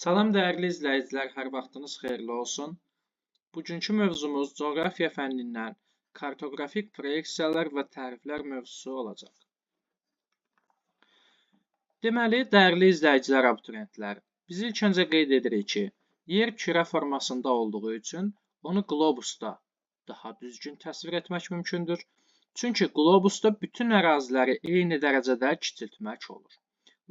Salam dəyərli izləyicilər, hər vaxtınız xeyirli olsun. Bugünkü mövzumuz coğrafiya fənnindən kartoqrafik proyeksiyalar və təriflər mövzusu olacaq. Deməli, dəyərli izləyicilər, abituriyentlər, biz ilk öncə qeyd edirik ki, yer kürə formasında olduğu üçün onu qlobusda daha düzgün təsvir etmək mümkündür. Çünki qlobusda bütün əraziləri eyni dərəcədə kiçiltmək olur.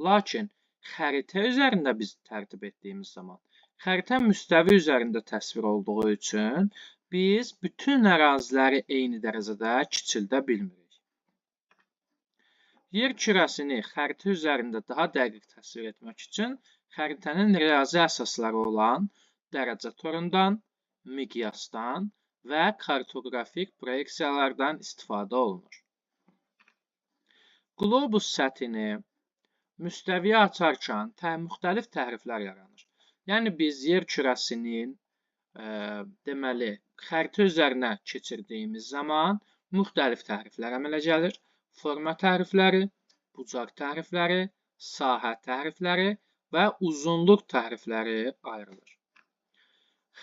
Lakin xəritə üzərində biz tərtib etdiyimiz zaman, xəritə müstəvi üzərində təsvir olduğu üçün biz bütün əraziləri eyni dərəcədə kiçildə bilmirik. Yer kürəsini xəritə üzərində daha dəqiq təsvir etmək üçün xəritənin riyazi əsasları olan dərəcə torundan, miqyasdan və kartoqrafik proyeksiyalardan istifadə olunur. Qlobus səthini müstəviyə açarkən müxtəlif təriflər yaranır. Yəni biz yer kürəsinin xəritə üzərinə keçirdiyimiz zaman müxtəlif təriflər əmələ gəlir. Forma tərifləri, bucaq tərifləri, sahə tərifləri və uzunluq tərifləri ayrılır.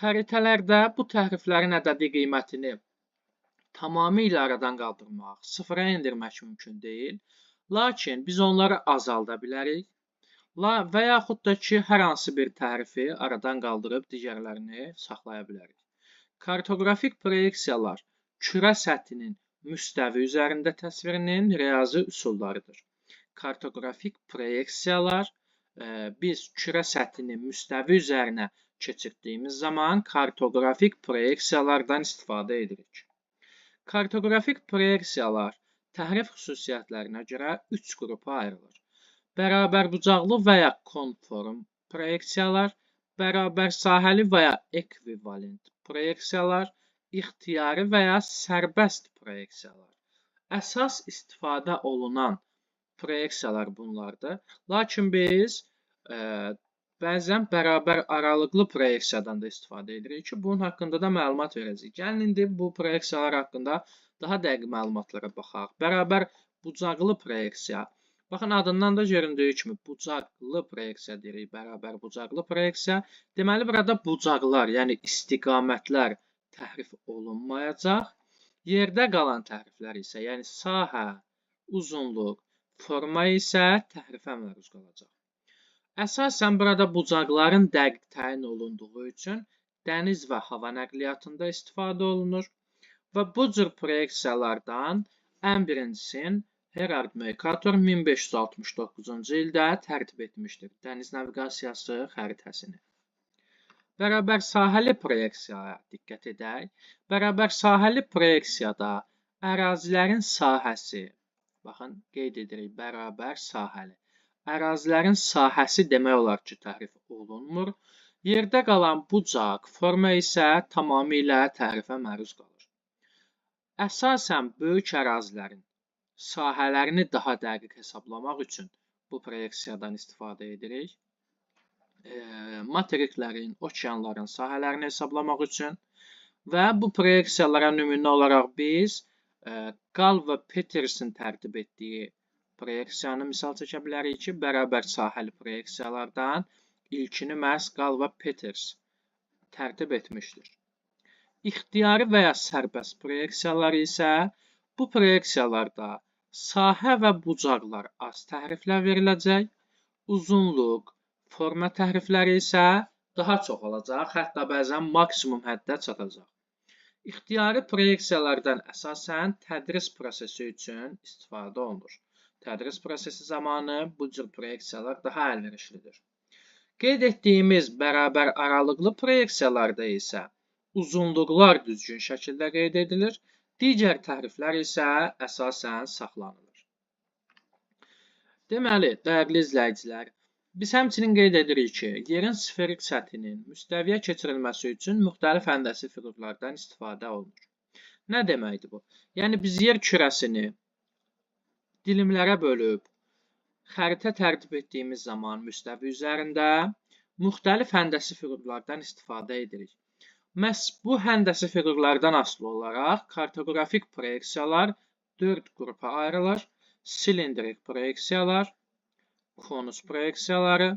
Xəritələrdə bu təriflərin ədədi qiymətini tamamilə aradan qaldırmaq, sıfıra endirmək mümkün deyil. Lakin biz onları azalda bilərik və yaxud da ki, hər hansı bir tərifi aradan qaldırıb digərlərini saxlaya bilərik. Kartoqrafik proyeksiyalar kürə səthinin müstəvi üzərində təsvirinin riyazi üsullarıdır. Kartoqrafik proyeksiyalar biz kürə səthini müstəvi üzərinə keçirdiyimiz zaman kartoqrafik proyeksiyalardan istifadə edirik. Kartoqrafik proyeksiyalar təhrif xüsusiyyətlərinə görə 3 qrupa ayrılır. Bərabərbucaqlı və ya konform proyeksiyalar, bərabər sahəli və ya ekvivalent proyeksiyalar, ixtiyari və ya sərbəst proyeksiyalar. Əsas istifadə olunan proyeksiyalar bunlardır. Lakin biz bəzən bərabər aralıqlı proyeksiyadan da istifadə edirik ki, bunun haqqında da məlumat verəcəyik. Gəlin indi bu proyeksiyalar haqqında daha dəqiq məlumatlara baxaq. Bərabər bucaqlı proyeksiya. Baxın, adından da göründüyü kimi bucaqlı proyeksiya deyirik, bərabər bucaqlı proyeksiya. Deməli, burada bucaqlar, yəni istiqamətlər təhrif olunmayacaq. Yerdə qalan təhriflər isə, yəni sahə, uzunluq, forma isə təhrifə məruz qalacaq. Əsasən burada bucaqların dəqiq təyin olunduğu üçün dəniz və hava nəqliyyatında istifadə olunur və bu cür proyeksiyalardan ən birincisini Herald Mercator 1569-cu ildə tərtib etmişdir, dəniz naviqasiyası xəritəsini. Bərabər sahəli proyeksiyaya diqqət edək. Bərabər sahəli proyeksiyada ərazilərin sahəsi, baxın, qeyd edirik, bərabər sahəli. Ərazilərin sahəsi demək olar ki, təhrif olunmur. Yerdə qalan bucaq, forma isə tamamilə təhrifə məruz qalır. Əsasən böyük ərazilərin sahələrini daha dəqiq hesablamaq üçün bu proyeksiyadan istifadə edirik. Materiklərin, okeanların sahələrini hesablamaq üçün və bu proyeksiyalara nümunə olaraq biz Gall və Petersin tərtib etdiyi proyeksiyanı misal çəkə bilərik ki, bərabər sahəli proyeksiyalardan ilkini məhz Gall və Peters tərtib etmişdir. İxtiyari və ya sərbəst proyeksiyalar isə bu proyeksiyalarda sahə və bucaqlar az təhriflə veriləcək, uzunluq, forma təhrifləri isə daha çox olacaq, hətta bəzən maksimum həddə çatacaq. İxtiyari proyeksiyalardan əsasən tədris prosesi üçün istifadə olunur. Tədris prosesi zamanı bu cür proyeksiyalar daha əlverişlidir. Qeyd etdiyimiz bərabər aralıqlı proyeksiyalarda isə uzunluqlar düzgün şəkildə qeyd edilir, digər təhriflər isə əsasən saxlanılır. Deməli, dəyərli izləyicilər, biz həmçinin qeyd edirik ki, yerin sferik səthinin müstəviyə keçirilməsi üçün müxtəlif həndəsi fiqurlardan istifadə olunur. Nə deməkdir bu? Yəni, biz yer kürəsini dilimlərə bölüb, xəritə tərtib etdiyimiz zaman müstəvi üzərində müxtəlif həndəsi fiqurlardan istifadə edirik. Məhz bu həndəsi fiqurlardan asılı olaraq kartoqrafik proyeksiyalar 4 qrupa ayrılır. Silindrik proyeksiyalar, konus proyeksiyaları,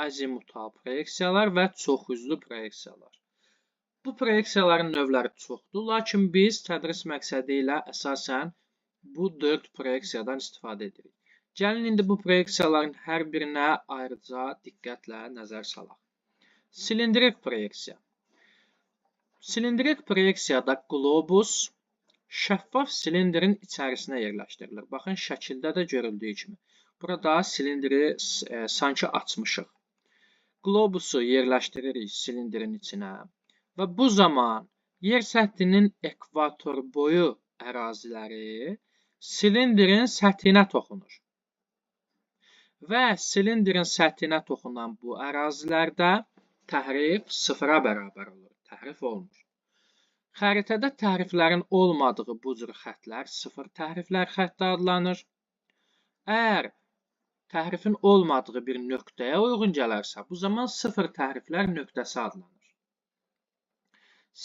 azimutal proyeksiyalar və çoxüzlü proyeksiyalar. Bu proyeksiyaların növləri çoxdur, lakin biz tədris məqsədi ilə əsasən bu 4 proyeksiyadan istifadə edirik. Gəlin indi bu proyeksiyaların hər birinə ayrıca diqqətlə nəzər salaq. Silindrik proyeksiya. Silindrik proyeksiyada qlobus şəffaf silindrin içərisinə yerləşdirilir. Baxın, şəkildə də görüldüyü kimi. Burada silindri sanki açmışıq. Qlobusu yerləşdiririk silindrin içinə. Və bu zaman yer səthinin ekvator boyu əraziləri silindrin səthinə toxunur. Və silindrin səthinə toxunan bu ərazilərdə təhrif sıfıra bərabər olur. Təhrif olmur. Xəritədə təhriflərin olmadığı bu cür xətlər sıfır təhriflər xətti adlanır. Əgər təhrifin olmadığı bir nöqtəyə uyğun gələrsə, bu zaman sıfır təhriflər nöqtəsi adlanır.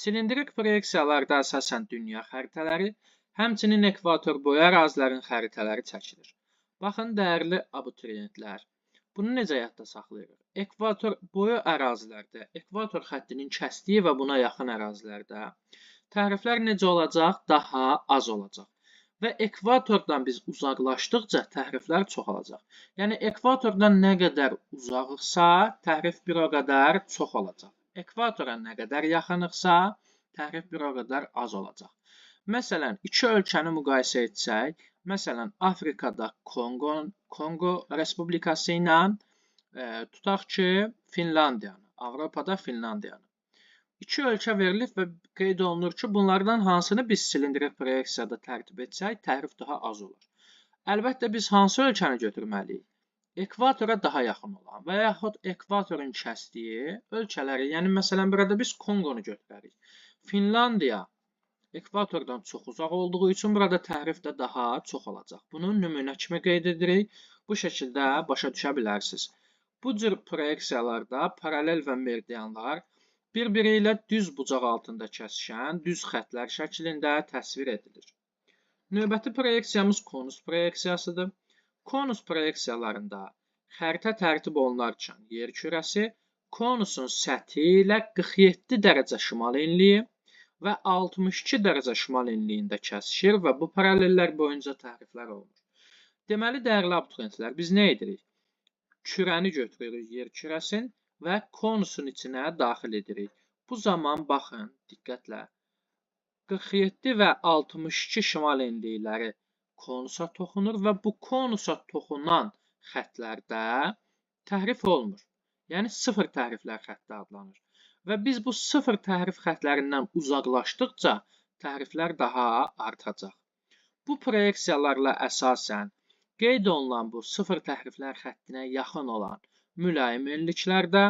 Silindrik proyeksiyalarda əsasən dünya xəritələri, həmçinin ekvator boyu ərazilərin xəritələri çəkilir. Baxın, dəyərli abituriyentlər, bunu necə yadda saxlayırıq? Ekvator boyu ərazilərdə, ekvator xəttinin kəsdiyi və buna yaxın ərazilərdə təhriflər necə olacaq? Daha az olacaq. Və ekvatordan biz uzaqlaşdıqca təhriflər çoxalacaq. Yəni, ekvatordan nə qədər uzaqıqsa, təhrif bir o qədər çox olacaq. Ekvatora nə qədər yaxınıqsa, təhrif bir o qədər az olacaq. Məsələn, iki ölkəni müqayisə etsək, məsələn, Afrikada Kongo Respublikası ilə tutaq ki, Finlandiyanı, Avropada Finlandiyanı. İki ölkə verilib və qeyd olunur ki, bunlardan hansını biz silindrik proyeksiyada tərtib etsək, təhrif daha az olur. Əlbəttə, biz hansı ölkəni götürməliyik? Ekvatora daha yaxın olan və yaxud ekvatorun kəsdiyi ölkələri, yəni məsələn, burada biz Kongonu götürərik. Finlandiya ekvatordan çox uzaq olduğu üçün burada təhrif də daha çox olacaq. Bunu nümunə kimi qeyd edirik. Bu şəkildə başa düşə bilərsiniz. Bu cür proyeksiyalarda paralel və meridianlar bir-biri ilə düz bucaq altında kəsişən düz xəttlər şəklində təsvir edilir. Növbəti proyeksiyamız konus proyeksiyasıdır. Konus proyeksiyalarında xəritə tərtib olunarkən yer kürəsi konusun səthi ilə 47 dərəcə şimal enliyi və 62 dərəcə şimal enliyində kəsişir və bu paralellər boyunca təhriflər olunur. Deməli, dəyərli abituriyentlər, biz nə edirik? Kürəni götürürük yer kürəsin və konusun içinə daxil edirik. Bu zaman, baxın, diqqətlə, 47 və 62 şimal enlikləri konusa toxunur və bu konusa toxunan xətlərdə təhrif olmur. Yəni, sıfır təhriflər xətti adlanır. Və biz bu sıfır təhrif xətlərindən uzaqlaşdıqca təhriflər daha artacaq. Bu proyeksiyalarla əsasən qeyd olunan bu sıfır təhriflər xəttinə yaxın olan mülayim enliklərdə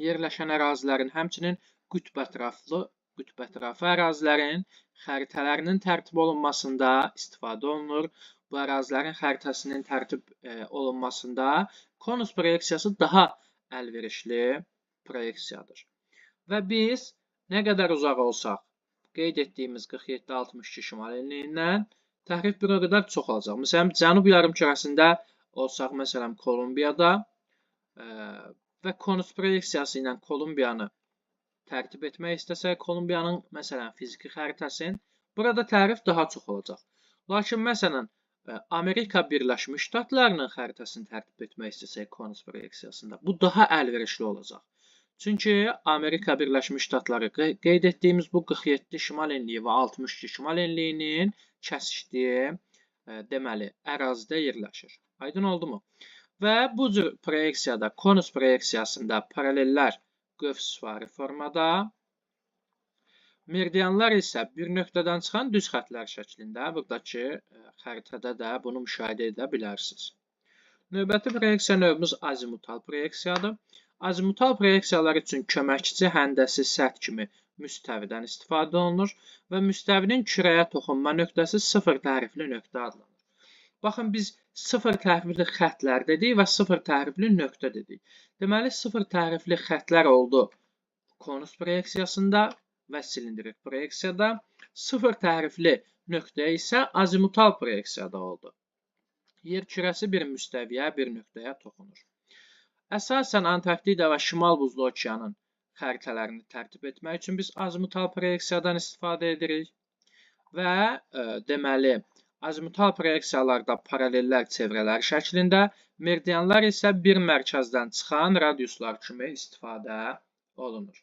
yerləşən ərazilərin, həmçinin qütbətrafı ərazilərin xəritələrinin tərtib olunmasında istifadə olunur. Bu ərazilərin xəritəsinin tərtib olunmasında konus proyeksiyası daha əlverişli proyeksiyadır. Və biz nə qədər uzaq olsaq, qeyd etdiyimiz 47-62 şimal enliyindən təhrif bir o qədər çox olacaq. Məsələn, cənub yarımkürəsində olsaq, məsələn, Kolumbiyada və konus proyeksiyası ilə Kolumbiyanı tərtib etmək istəsək, Kolumbiyanın, məsələn, fiziki xəritəsini, burada təhrif daha çox olacaq. Lakin, məsələn, Amerika Birləşmiş Ştatlarının xəritəsini tərtib etmək istəsək konus proyeksiyasında, bu daha əlverişli olacaq. Çünki Amerika Birləşmiş Ştatları qeyd etdiyimiz bu 47 şimal enliyi və 62 şimal enliyinin kəsişdiyi, deməli, ərazidə yerləşir. Aydın oldu mu? Və bu cür proyeksiyada, konus proyeksiyasında paralellər qövs-süvari formada, meridianlar isə bir nöqtədən çıxan düz xətlər şəklində, buradakı xəritədə də bunu müşahidə edə bilərsiniz. Növbəti proyeksiya növümüz azimutal proyeksiyadır. Azimutal proyeksiyalar üçün köməkçi həndəsi səth kimi müstəvidən istifadə olunur və müstəvinin kürəyə toxunma nöqtəsi sıfır təhrifli nöqtə adlanır. Baxın, biz sıfır təhrifli xətlər dedik və sıfır təhrifli nöqtə dedik. Deməli, sıfır təhrifli xətlər oldu konus proyeksiyasında və silindrik proyeksiyada. Sıfır təhrifli nöqtə isə azimutal proyeksiyada oldu. Yer kürəsi bir müstəviyə, bir nöqtəyə toxunur. Əsasən Antarktida və Şimal Buzlu Okeanın xəritələrini tərtib etmək üçün biz azimutal proyeksiyadan istifadə edirik və deməli azimutal proyeksiyalarda paralellər çevrələr şəklində, meridianlar isə bir mərkəzdən çıxan radiuslar kimi istifadə olunur.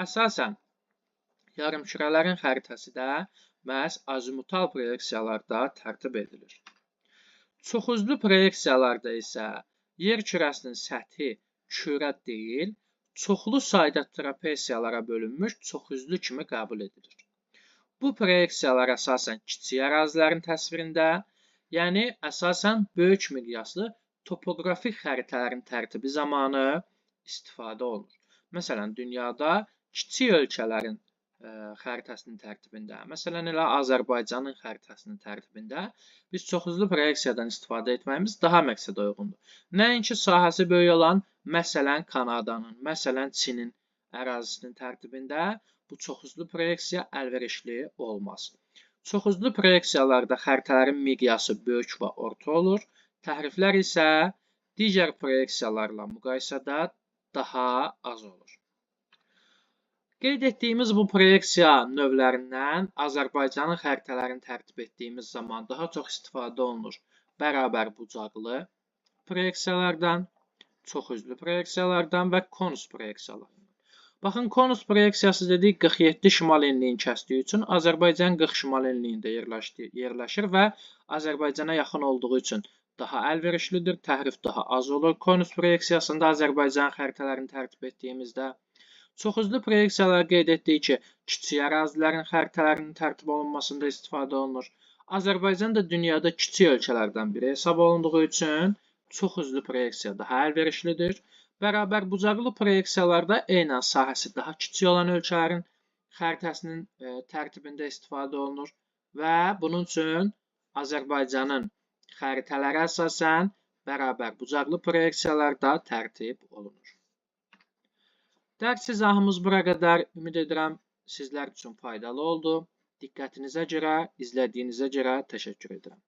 Əsasən yarımkürələrin xəritəsi də məhz azimutal proyeksiyalarda tərtib edilir. Çoxüzlü proyeksiyalarda isə yer kürəsinin səthi kürə deyil, çoxlu sayda trapesiyalara bölünmüş çoxüzlü kimi qəbul edilir. Bu proyeksiyalar əsasən kiçik ərazilərin təsvirində, yəni əsasən böyük miqyaslı topoqrafik xəritələrin tərtibi zamanı istifadə olunur. Məsələn, dünyada kiçik ölkələrin xəritəsinin tərtibində, məsələn, elə Azərbaycanın xəritəsinin tərtibində biz çoxüzlü proyeksiyadan istifadə etməyimiz daha məqsədə uyğundur. Nəinki sahəsi böyük olan, məsələn, Kanadanın, məsələn, Çinin ərazisinin tərtibində bu çoxüzlü proyeksiya əlverişli olmaz. Çoxüzlü proyeksiyalarda xəritələrin miqyası böyük və orta olur, təhriflər isə digər proyeksiyalarla müqayisədə daha az olur. Qeyd etdiyimiz bu proyeksiya növlərindən Azərbaycanın xəritələrini tərtib etdiyimiz zaman daha çox istifadə olunur bərabər bucaqlı proyeksiyalardan, çoxüzlü proyeksiyalardan və konus proyeksiyalardan. Baxın, konus proyeksiyası dedik 47 şimal enliyini kəsdiyi üçün Azərbaycan 40 şimal enliyində yerləşir və Azərbaycana yaxın olduğu üçün daha əlverişlidir, təhrif daha az olur. Konus proyeksiyasında Azərbaycan xəritələrini tərtib etdiyimizdə çoxüzlü proyeksiyalar qeyd etdik ki, kiçik ərazilərin xəritələrinin tərtib olunmasında istifadə olunur. Azərbaycan da dünyada kiçik ölkələrdən biri hesab olunduğu üçün çoxüzlü proyeksiya daha əlverişlidir. Bərabər bucaqlı proyeksiyalarda eynən sahəsi daha kiçik olan ölkələrin xəritəsinin tərtibində istifadə olunur və bunun üçün Azərbaycanın xəritələri əsasən bərabər bucaqlı proyeksiyalarda tərtib olunur. Dərs izahımız bura qədər. Ümid edirəm sizlər üçün faydalı oldu. Diqqətinizə görə, izlədiyinizə görə təşəkkür edirəm.